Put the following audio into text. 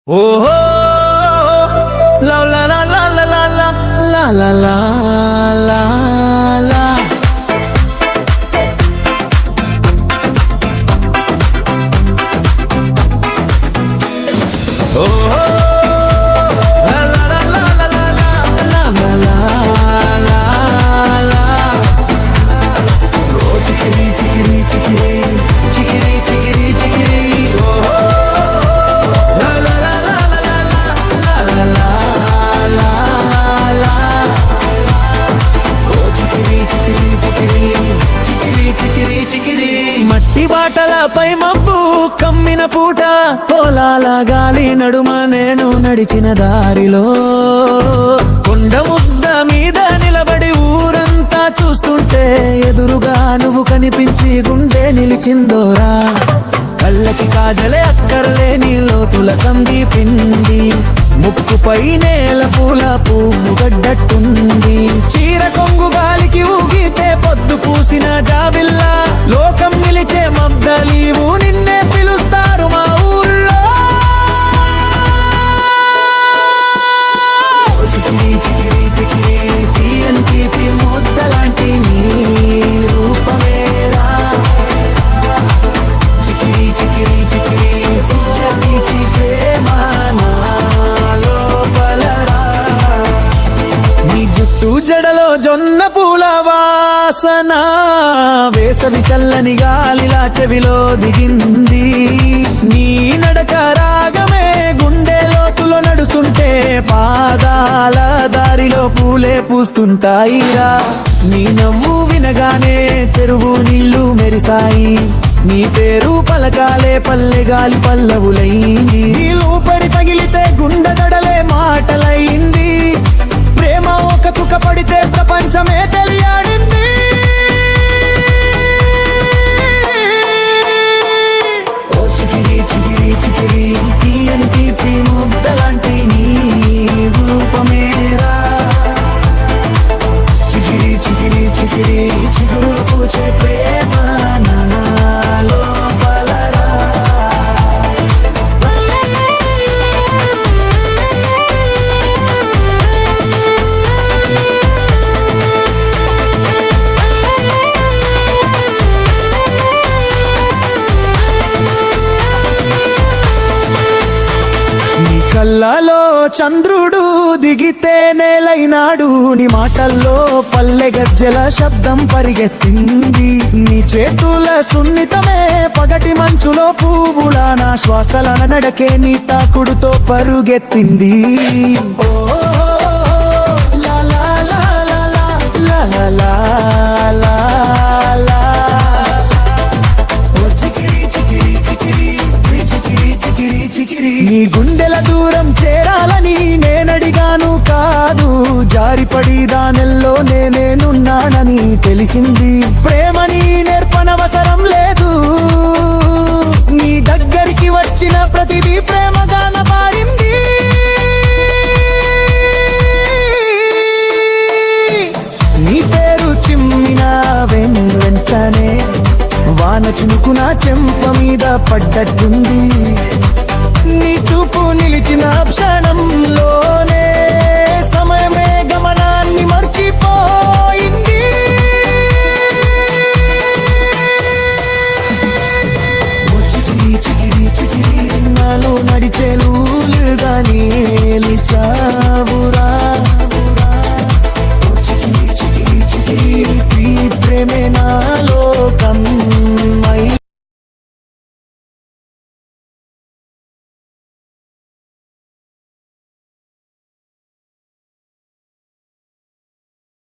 ఓహో లా లా లా లా లా లా లా లా లా లా లా ఓహో లా లా లా లా లా లా లా లా లా లా ఓ చికిరి చికిరి చికిరి చికిరి చికిరి చికిరి ఓహో మట్టి బాటలపై మబ్బు కమ్మిన పూట పొలాల గాలి నడుమ నేను నడిచిన దారిలో కొండ ముద్ద మీద నిలబడి ఊరంతా చూస్తుంటే ఎదురుగా నువ్వు కనిపించి గుండె నిలిచిందోరా కళ్ళకి కాజలే అక్కర్లేని లోతుల కంది పిండి ముక్కుపై నేల పూల పువ్వు గడ్డట్టుంది చీర కొంగు గాలికి ఊగితే పొద్దు పూసిన జాబిల్లా లోకం నిలిచే మబ్దలీవు నిన్నే పిలుస్తారు మా ఊళ్ళో చికిరి చికిరి చికిరి తీయని తీపి ముద్దలాంటి నీ రూపమేరా చికిరి చికిరి చికిరి చికిరి ప్రేమ నీ జుట్టు జడలో జొన్న పూల వాసన వేసవి చల్లని గాలిలా చెవిలో దిగింది నీ నడక రాగమే గుండె లోతులో నడుస్తుంటే పాదాల దారిలో పూలే పూస్తుంటాయిరా నీ నవ్వు వినగానే చెరువు నీళ్లు మెరిసాయి నీ పేరు పలకాలే పల్లె గాలి పల్లవులైంది ఊపరి తగిలితే గుండె దడలే మాటలైంది ప్రేమ ఒక చుక్క పడితే ప్రపంచమే తెలియాడింది ఓ చికిరి చికిరి చికిరి తీయని తీపి ముద్దలాంటి నీ రూపమేరా చికిరి చికిరి చికిరి చిగురు పూచే ప్రేమ నాలో బలరా నీ కళ్ళలో చంద్రుడు దిగితే నేలైనాడు నీ మాటల్లో పల్లె గజ్జెల శబ్దం పరిగెత్తింది నీ చేతుల సున్నితమే పగటి మంచులో పువ్వులా నా శ్వాసల నడకే నీ తాకుడుతో పరుగెత్తింది ఓ లా లా లా లా లా లా లా లా లా నీ గుండెల దూరం చేరాలని నేనడిగాను కాదు జారిపడి దానెల్లో నేనున్నానని తెలిసింది ప్రేమని నేర్పనవసరం లేదు నీ దగ్గరికి వచ్చిన ప్రతిదీ ప్రేమగాన మారింది నీ పేరు చిమ్మిన వెంటనే వాన చినుకున చెంప మీద పడ్డట్టుంది నీ చూపు నిలిచిన క్షణంలోనే సమయమే గమనాన్ని మర్చిపోయింది చికిరి చికిరి చికిరి నాలో నడిచే లూలుగా నిలిచావురా చికిరి చికిరి చికిరి ప్రేమే నాలో కన్ను